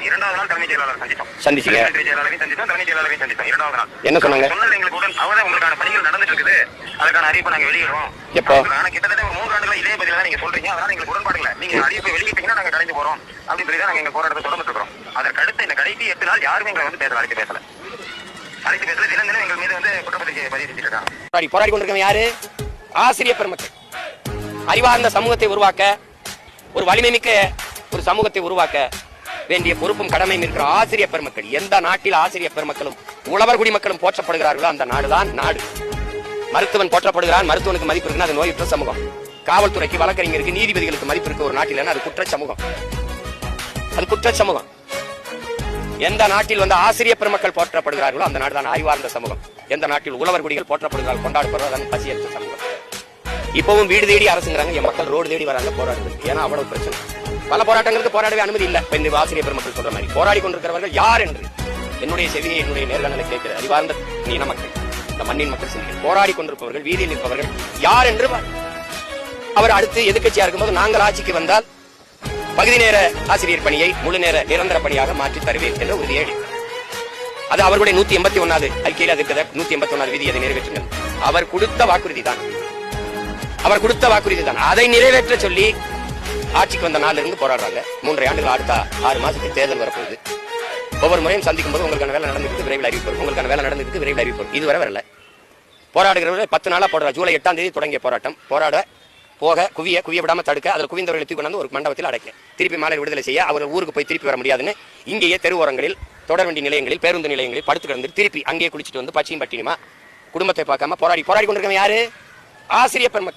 இரண்டாவது நாள் தலைமைச் செயலாளர் சந்திச்சீங்க. தலைமைச் செயலாளரையும் சந்தித்தோம். இரண்டாவது நாள் என்ன சொன்னாங்க? எங்களுக்கு உடன் அவதான் உங்களுக்கான பணிகள் நடந்துட்டு இருக்குது, அதுக்கான அறிவிப்பை நாங்க வெளியிடுவோம். எப்போ? கிட்டத்தட்ட ஒரு 3 ஆண்டுகளா இதே பதில நீங்க சொல்றீங்க, அதனால எங்களுக்கு உடன்பாடு இல்லை. நீங்க அறிவிப்பை வெளியிட்டீங்கன்னா நாங்க கலைஞ்சு போறோம் அப்படின்னு சொல்லி தான் நாங்க எங்க போராட்டத்தை தொடர்ந்து இருக்கிறோம். அதற்கு அடுத்து இந்த கடைசி 8 நாள் யாருமே எங்களை வந்து அழைத்து பேசல. தினம் தினம் எங்கள் மீது வந்து குற்றப்பத்திரிகை பதிவு செஞ்சுட்டு இருக்காங்க. போராடி கொண்டிருக்கவங்க யாரு? ஆசிரியர் பெருமக்கள். அறிவார்ந்த சமூகத்தை உருவாக்க, ஒரு வலிமை மிக்க ஒரு சமூகத்தை உருவாக்க வேண்டிய பொறுப்பும் கடமையும் இருக்கிற ஆசிரியர் பெருமக்கள். எந்த நாட்டில் ஆசிரியர் பெருமக்களும் உழவர் குடிமக்களும் போற்றப்படுகிறார்களோ அந்த நாடுதான் நாடு. மருத்துவன் போற்றப்படுகிறான், மருத்துவனுக்கு மதிப்பு இருக்குன்னா அது நோயுற்ற சமூகம். காவல்துறைக்கு, வழக்கறிஞருக்கு, நீதிபதிகளுக்கு மதிப்பு இருக்க ஒரு நாட்டில் அது குற்ற சமூகம். அது குற்ற சமூகம். எந்த நாட்டில் வந்து ஆசிரியர் பெருமக்கள் போற்றப்படுகிறார்களோ அந்த நாடுதான் அறிவார்ந்த சமூகம். எந்த நாட்டில் உழவர் குடிகள் போற்றப்படுகிறார்கள், கொண்டாடப்படுறாங்க பசியற்ற சமூகம். இப்பவும் வீடு தேடி அரசுங்கிறாங்க, என் மக்கள் ரோடு தேடி வராங்க போராடுறது. ஏன்னா அவ்வளவு பிரச்சனை. பல போராட்டங்களுக்கு போராடவே அனுமதி இல்லை. இந்த ஆசிரியர் பெருமக்கள் சொல்ற மாதிரி போராடி கொண்டிருக்கிறவர்கள் யார் என்று என்னுடைய செவியை, என்னுடைய நேர்காணலை கேட்கிற அறிவார்ந்த இன மக்கள், இந்த மண்ணின் மக்கள் சிந்திகள். போராடி கொண்டிருப்பவர்கள், வீதியில் நிற்பவர்கள் யார் என்று அவர் அடுத்து எதிர்கட்சியா இருக்கும்போது நாங்கள் ஆட்சிக்கு வந்தால் பகுதி நேர ஆசிரியர் பணியை முழு நேர நிரந்தர பணியாக மாற்றி தருவேன் என்ற உறுதியேடு. அது அவர்களுடைய 181வது அறிக்கையில் அது 181வது விதி. அதை நிறைவேற்றுங்கள். அவர் கொடுத்த வாக்குறுதி தான். அவர் கொடுத்த வாக்குறுதி தான். அதை நிறைவேற்ற சொல்லி ஆட்சிக்கு வந்த நாளில் இருந்து போராடுறாங்க. 3.5 ஆண்டுகள், அடுத்த 6 மாசத்துக்கு தேர்தல் வரப்போகுது. ஒவ்வொரு முறையும் சந்திக்கும் போது உங்களுக்கான வேலை நடந்துருக்கு, விரைவில் அறிவிப்போம், உங்களுக்கான வேலை நடந்துருக்கு, விரைவில் அறிவிப்போம். இதுவரை வரல. போராடுகிறவர்கள் 10 நாளா போடுற. ஜூலை 8ஆம் தேதி தொடங்கிய போராட்டம். போராட போக குவிய விடாம தடுக்க, அதில் குவிந்தவர்களை தூக்கி கொண்டு ஒரு மண்டபத்தில் அடைக்க, திருப்பி மாலை விடுதலை செய்ய, அவர் ஊருக்கு போய் திருப்பி வர முடியாதுன்னு இங்கேயே தெருவோரங்களில், தொடர்வண்டி நிலையங்களில், பேருந்து நிலையங்களில் படுத்து கிடந்து திருப்பி அங்கேயே குளிச்சுட்டு வந்து பச்சியும் பட்டினியுமா குடும்பத்தை பார்க்காம போராடி கொண்டிருக்கவங்க யாரு? ஆசிரியர் பெருமக்கள்.